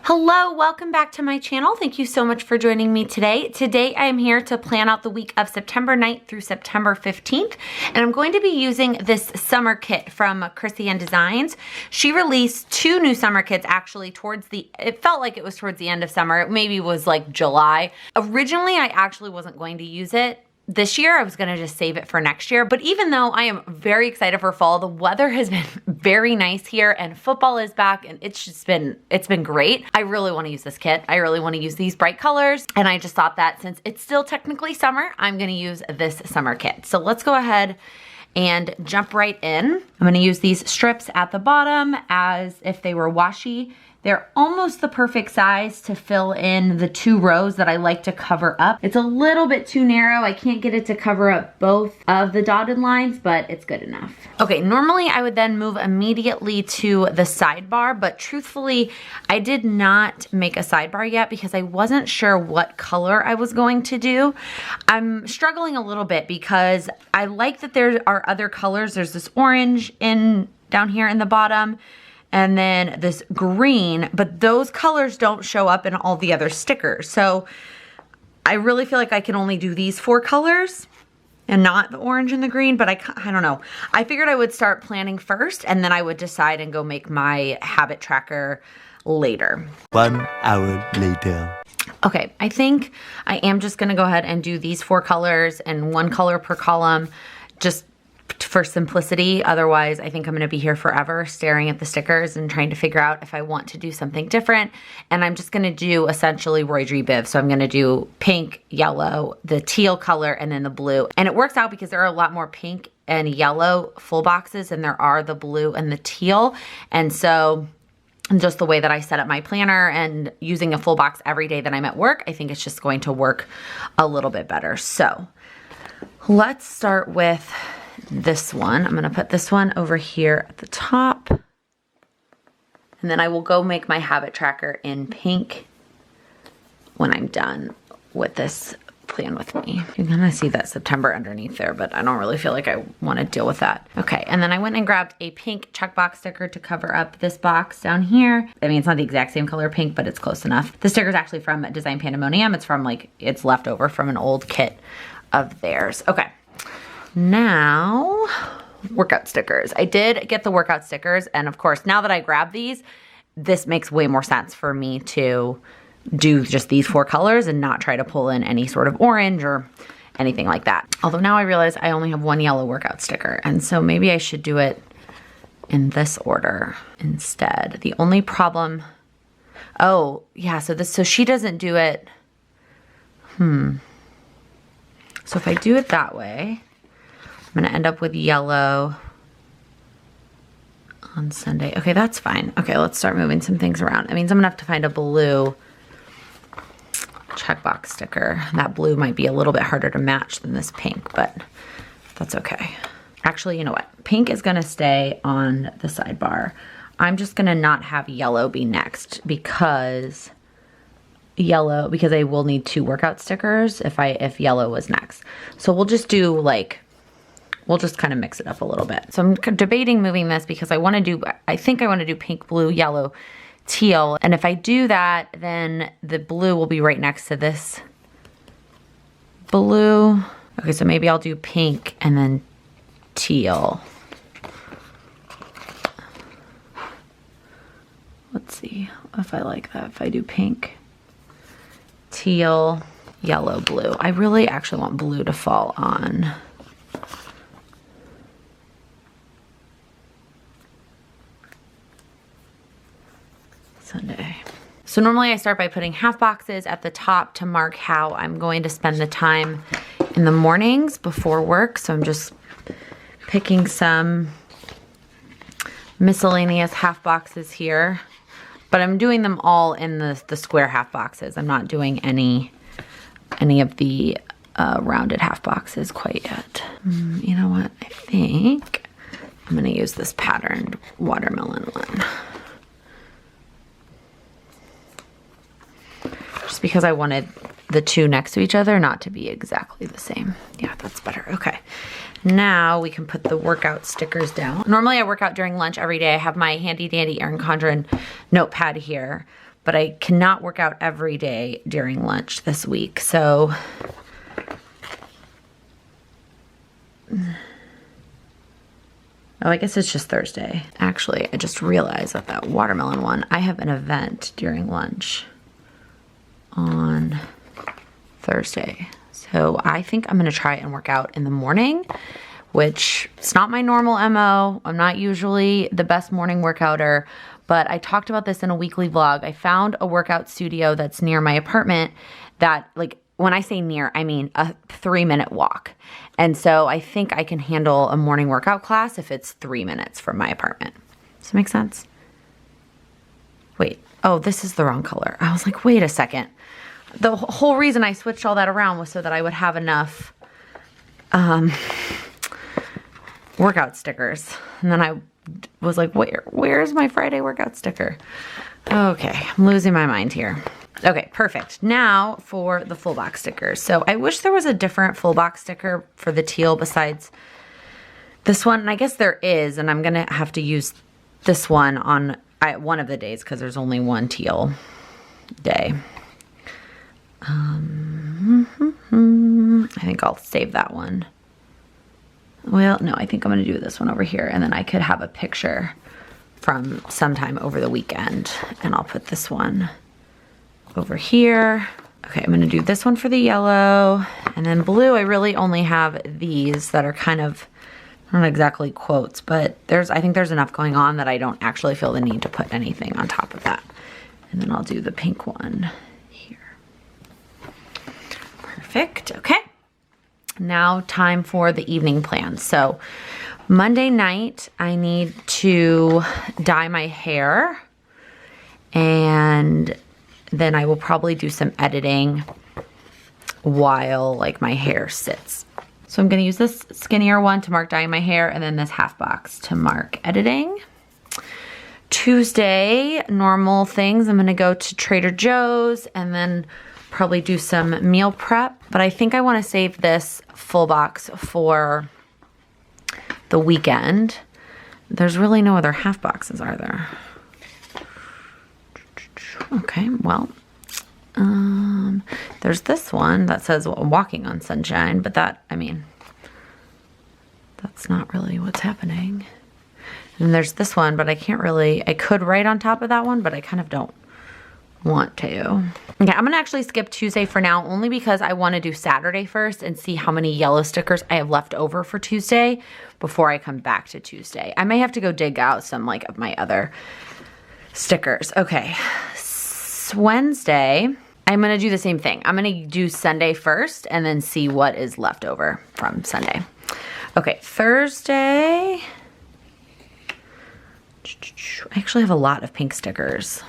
Hello, welcome back to my channel. Thank you so much for joining me today. Today I am here to plan out the week of September 9th through September 15th, and I'm going to be using this summer kit from Krissyanne Designs. She released two new summer kits actually it felt like it was towards the end of summer. It maybe was like July. Originally, I actually wasn't going to use it this year. I was gonna just save it for next year. But even though I am very excited for fall, the weather has been very nice here and football is back and it's been great. I really wanna use this kit. I really wanna use these bright colors. And I just thought that since it's still technically summer, I'm gonna use this summer kit. So let's go ahead and jump right in. I'm gonna use these strips at the bottom as if they were washi. They're almost the perfect size to fill in the two rows that I like to cover up. It's a little bit too narrow. I can't get it to cover up both of the dotted lines, but it's good enough. Okay, normally I would then move immediately to the sidebar, but truthfully, I did not make a sidebar yet because I wasn't sure what color I was going to do. I'm struggling a little bit because I like that there are other colors. There's this orange down here in the bottom, and then this green, but those colors don't show up in all the other stickers. So I really feel like I can only do these four colors and not the orange and the green, but I don't know. I figured I would start planning first and then I would decide and go make my habit tracker later. 1 hour later. Okay, I think I am just gonna go ahead and do these four colors and one color per column, just for simplicity. Otherwise, I think I'm gonna be here forever staring at the stickers and trying to figure out if I want to do something different. And I'm just gonna do essentially Roy Biv. So I'm gonna do pink, yellow, the teal color, and then the blue. And it works out because there are a lot more pink and yellow full boxes than there are the blue and the teal. And so just the way that I set up my planner and using a full box every day that I'm at work, I think it's just going to work a little bit better. So let's start with this one. I'm gonna put this one over here at the top. And then I will go make my habit tracker in pink when I'm done with this plan with me. You can kind of see that September underneath there, but I don't really feel like I want to deal with that. Okay, and then I went and grabbed a pink checkbox sticker to cover up this box down here. I mean, it's not the exact same color pink, but it's close enough. The sticker is actually from Design Pandemonium. It's from it's left over from an old kit of theirs. Okay. Now, workout stickers. I did get the workout stickers, and of course, now that I grab these, this makes way more sense for me to do just these four colors and not try to pull in any sort of orange or anything like that. Although now I realize I only have one yellow workout sticker, and so maybe I should do it in this order instead. The only problem, oh yeah, so she doesn't do it, so if I do it that way, I'm gonna end up with yellow on Sunday. Okay, that's fine. Okay, let's start moving some things around. It means I'm gonna have to find a blue checkbox sticker. That blue might be a little bit harder to match than this pink, but that's okay. Actually, you know what? Pink is gonna stay on the sidebar. I'm just gonna not have yellow be next because I will need two workout stickers if yellow was next. So we'll just do we'll just kind of mix it up a little bit. So I'm debating moving this because I think I want to do pink, blue, yellow, teal. And if I do that, then the blue will be right next to this blue. Okay, so maybe I'll do pink and then teal. Let's see if I like that. If I do pink, teal, yellow, blue. I really actually want blue to fall on Sunday. So normally I start by putting half boxes at the top to mark how I'm going to spend the time in the mornings before work. So I'm just picking some miscellaneous half boxes here, but I'm doing them all in the square half boxes. I'm not doing any of the rounded half boxes quite yet. You know what? I think I'm gonna use this patterned watermelon one. Just because I wanted the two next to each other not to be exactly the same. Yeah, that's better. Okay. Now we can put the workout stickers down. Normally I work out during lunch every day. I have my handy dandy Erin Condren notepad here, but I cannot work out every day during lunch this week. So oh, I guess it's just Thursday. Actually, I just realized that that watermelon one, I have an event during lunch on Thursday. So I think I'm gonna try and work out in the morning, which it's not my normal MO. I'm not usually the best morning workouter, but I talked about this in a weekly vlog. I found a workout studio that's near my apartment that, like, when I say near, I mean a 3-minute walk. And so I think I can handle a morning workout class if it's 3 minutes from my apartment. Does that make sense? Wait, oh, this is the wrong color. I was like, wait a second. The whole reason I switched all that around was so that I would have enough workout stickers. And then I was like, where's my Friday workout sticker? Okay, I'm losing my mind here. Okay, perfect. Now for the full box stickers. So I wish there was a different full box sticker for the teal besides this one. And I guess there is, and I'm gonna have to use this one on one of the days because there's only one teal day. I think I'll save that one. Well, no, I think I'm gonna do this one over here, and then I could have a picture from sometime over the weekend, and I'll put this one over here. Okay, I'm gonna do this one for the yellow, and then blue, I really only have these that are kind of, not exactly quotes, but I think there's enough going on that I don't actually feel the need to put anything on top of that. And then I'll do the pink one here. Perfect, okay. Now time for the evening plans. So Monday night, I need to dye my hair, and then I will probably do some editing while like my hair sits. So I'm gonna use this skinnier one to mark dyeing my hair, and then this half box to mark editing. Tuesday, normal things. I'm gonna go to Trader Joe's and then probably do some meal prep, but I think I wanna save this full box for the weekend. There's really no other half boxes, are there? Okay, well, there's this one that says walking on sunshine, but that, I mean, that's not really what's happening. And there's this one, but I can't really, I could write on top of that one, but I kind of don't want to. Okay, I'm gonna actually skip Tuesday for now, only because I wanna do Saturday first and see how many yellow stickers I have left over for Tuesday before I come back to Tuesday. I may have to go dig out some like of my other stickers. Okay, Wednesday, I'm gonna do the same thing. I'm gonna do Sunday first and then see what is left over from Sunday. Okay, Thursday, I actually have a lot of pink stickers.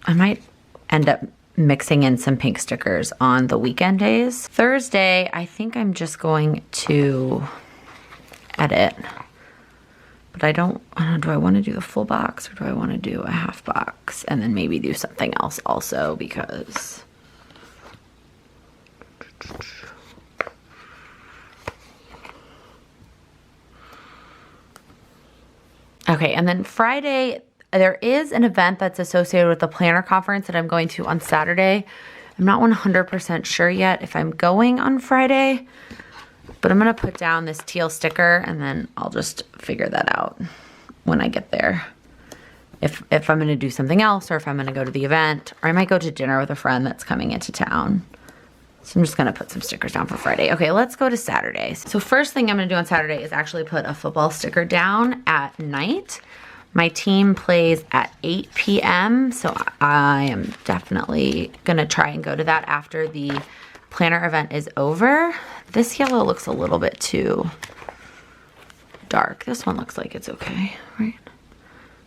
I might end up mixing in some pink stickers on the weekend days. Thursday, I think I'm just going to edit, but I don't know, do I want to do the full box or do I want to do a half box and then maybe do something else also because okay, and then Friday, there is an event that's associated with the planner conference that I'm going to on Saturday. I'm not 100% sure yet if I'm going on Friday, but I'm gonna put down this teal sticker and then I'll just figure that out when I get there. If I'm gonna do something else or if I'm gonna go to the event, or I might go to dinner with a friend that's coming into town. So I'm just gonna put some stickers down for Friday. Okay, let's go to Saturday. So first thing I'm gonna do on Saturday is actually put a football sticker down at night. My team plays at 8 p.m. So I am definitely gonna try and go to that after the planner event is over. This yellow looks a little bit too dark. This one looks like it's okay, right?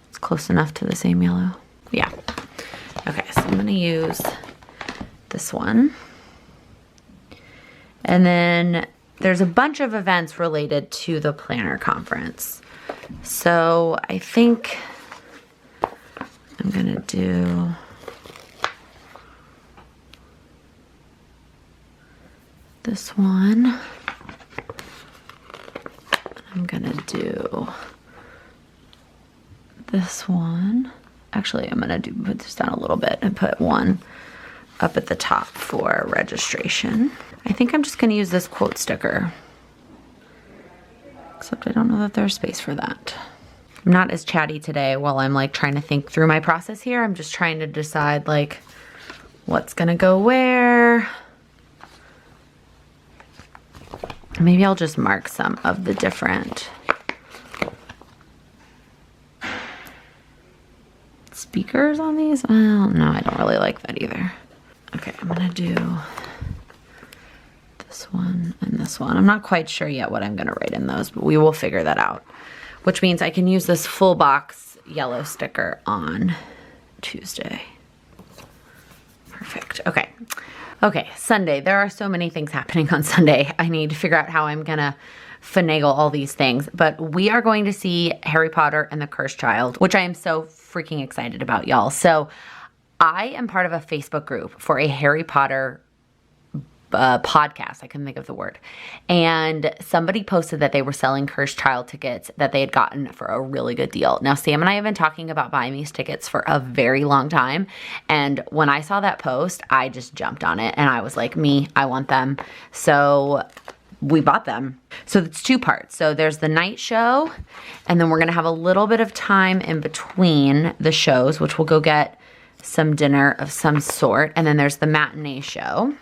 It's close enough to the same yellow. Yeah. Okay, so I'm gonna use this one. And then there's a bunch of events related to the planner conference. So I think I'm gonna do this one. I'm gonna do this one. Actually, I'm gonna put this down a little bit and put one up at the top for registration. I think I'm just gonna use this quote sticker. Except I don't know that there's space for that. I'm not as chatty today while I'm like trying to think through my process here. I'm just trying to decide like what's gonna go where. Maybe I'll just mark some of the different speakers on these. Well, no, I don't really like that either. Okay, I'm gonna do this one and this one. I'm not quite sure yet what I'm gonna write in those, but we will figure that out. Which means I can use this full box yellow sticker on Tuesday. Perfect, okay. Okay, Sunday. There are so many things happening on Sunday. I need to figure out how I'm gonna finagle all these things. But we are going to see Harry Potter and the Cursed Child, which I am so freaking excited about, y'all. So I am part of a Facebook group for a Harry Potter podcast. I couldn't think of the word. And somebody posted that they were selling Cursed Child tickets that they had gotten for a really good deal. Now, Sam and I have been talking about buying these tickets for a very long time. And when I saw that post, I just jumped on it and I was like, I want them. So we bought them. So it's two parts. So there's the night show, and then we're going to have a little bit of time in between the shows, which we'll go get some dinner of some sort. And then there's the matinee show.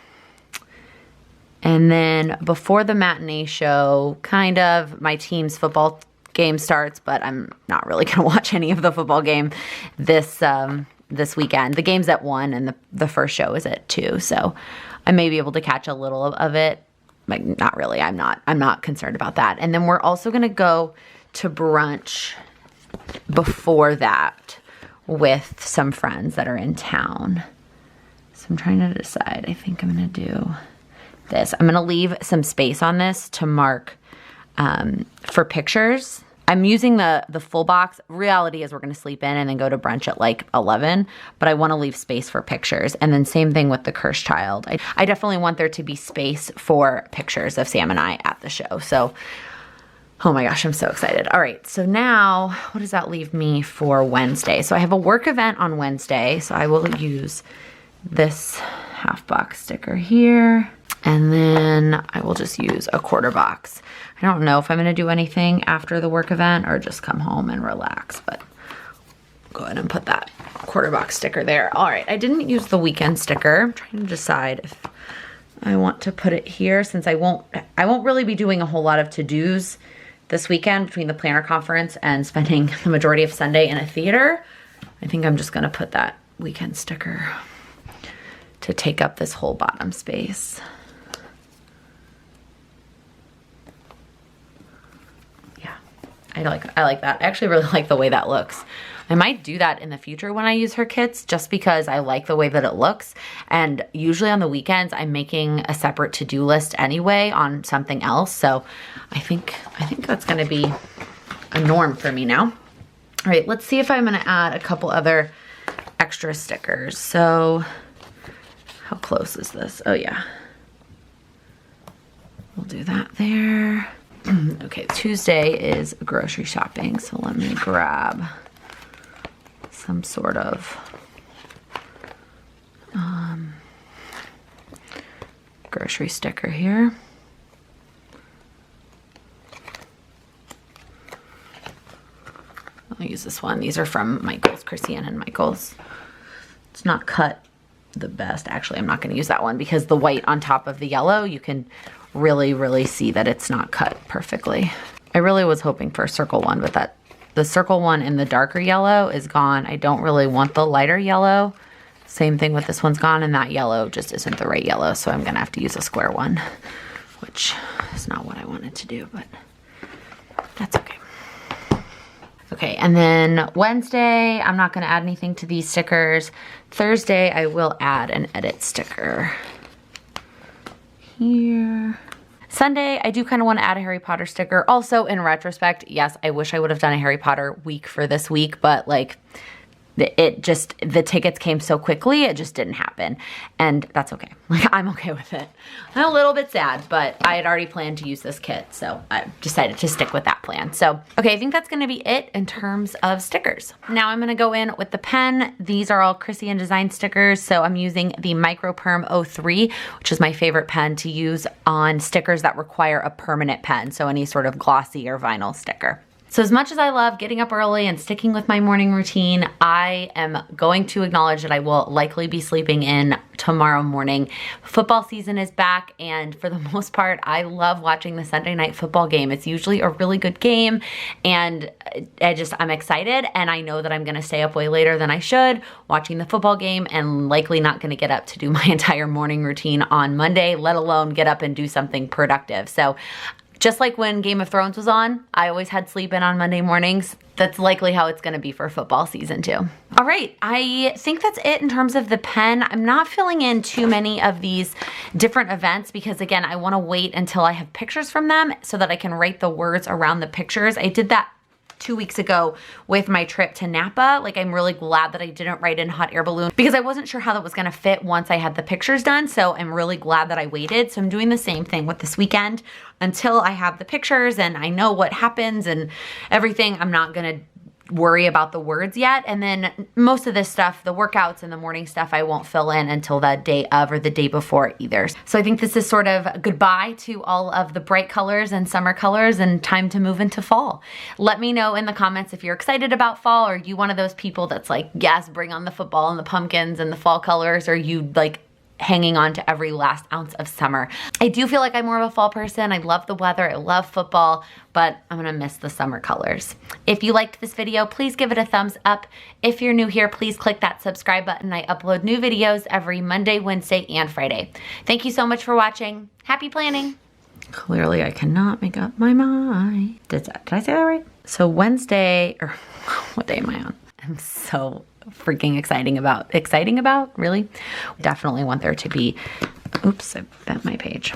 And then before the matinee show, kind of, my team's football game starts, but I'm not really going to watch any of the football game this weekend. The game's at 1 and the first show is at 2. So I may be able to catch a little of it. Like, not really. I'm not concerned about that. And then we're also going to go to brunch before that with some friends that are in town. So I'm trying to decide. I think I'm going to do this. I'm going to leave some space on this to mark for pictures. I'm using the full box. Reality is we're going to sleep in and then go to brunch at like 11, but I want to leave space for pictures. And then same thing with the Cursed Child. I definitely want there to be space for pictures of Sam and I at the show. So, oh my gosh, I'm so excited. All right, so now what does that leave me for Wednesday? So I have a work event on Wednesday, so I will use this half box sticker here. And then I will just use a quarter box. I don't know if I'm going to do anything after the work event or just come home and relax, but go ahead and put that quarter box sticker there. All right, I didn't use the weekend sticker. I'm trying to decide if I want to put it here since I won't really be doing a whole lot of to-dos this weekend between the planner conference and spending the majority of Sunday in a theater. I think I'm just going to put that weekend sticker to take up this whole bottom space. I like that. I actually really like the way that looks. I might do that in the future when I use her kits just because I like the way that it looks. And usually on the weekends, I'm making a separate to-do list anyway on something else. So I think that's going to be a norm for me now. All right, let's see if I'm going to add a couple other extra stickers. So how close is this? Oh yeah. We'll do that there. Okay, Tuesday is grocery shopping, so let me grab some sort of grocery sticker here. I'll use this one. These are from Michael's, Krissyanne and Michael's. It's not cut the best. Actually, I'm not going to use that one because the white on top of the yellow, you can really see that it's not cut perfectly. I really was hoping for a circle one, but the circle one in the darker yellow is gone. I don't really want the lighter yellow. Same thing with this one's gone, and that yellow just isn't the right yellow, so I'm gonna have to use a square one, which is not what I wanted to do, but that's okay. Okay, and then Wednesday, I'm not gonna add anything to these stickers. Thursday, I will add an edit sticker here. Sunday, I do kind of want to add a Harry Potter sticker. Also, in retrospect, yes, I wish I would have done a Harry Potter week for this week, but like, the tickets came so quickly, it just didn't happen. And that's okay. Like, I'm okay with it. I'm a little bit sad, but I had already planned to use this kit, so I decided to stick with that plan. So, okay, I think that's gonna be it in terms of stickers. Now I'm gonna go in with the pen. These are all Krissyanne Designs stickers, so I'm using the Micro Perm 03, which is my favorite pen to use on stickers that require a permanent pen, so any sort of glossy or vinyl sticker. So as much as I love getting up early and sticking with my morning routine, I am going to acknowledge that I will likely be sleeping in tomorrow morning. Football season is back, and for the most part, I love watching the Sunday night football game. It's usually a really good game, and I'm excited, and I know that I'm gonna stay up way later than I should watching the football game, and likely not gonna get up to do my entire morning routine on Monday, let alone get up and do something productive. So just like when Game of Thrones was on, I always had sleep in on Monday mornings. That's likely how it's gonna be for football season too. All right, I think that's it in terms of the pen. I'm not filling in too many of these different events because again, I wanna wait until I have pictures from them so that I can write the words around the pictures. I did that 2 weeks ago with my trip to Napa. Like, I'm really glad that I didn't write in hot air balloon because I wasn't sure how that was gonna fit once I had the pictures done. So I'm really glad that I waited. So I'm doing the same thing with this weekend until I have the pictures and I know what happens and everything. I'm not gonna worry about the words yet. And then most of this stuff, the workouts and the morning stuff, I won't fill in until the day of or the day before either. So I think this is sort of goodbye to all of the bright colors and summer colors and time to move into fall. Let me know in the comments if you're excited about fall, or you one of those people that's like, yes, bring on the football and the pumpkins and the fall colors, or you like hanging on to every last ounce of summer. I do feel like I'm more of a fall person. I love the weather, I love football, but I'm gonna miss the summer colors. If you liked this video, please give it a thumbs up. If you're new here, please click that subscribe button. I upload new videos every Monday, Wednesday, and Friday. Thank you so much for watching. Happy planning. Clearly I cannot make up my mind. Did I say that right? So Wednesday, or what day am I on? I'm so freaking exciting about, really? Definitely want there to be, oops, I bent my page.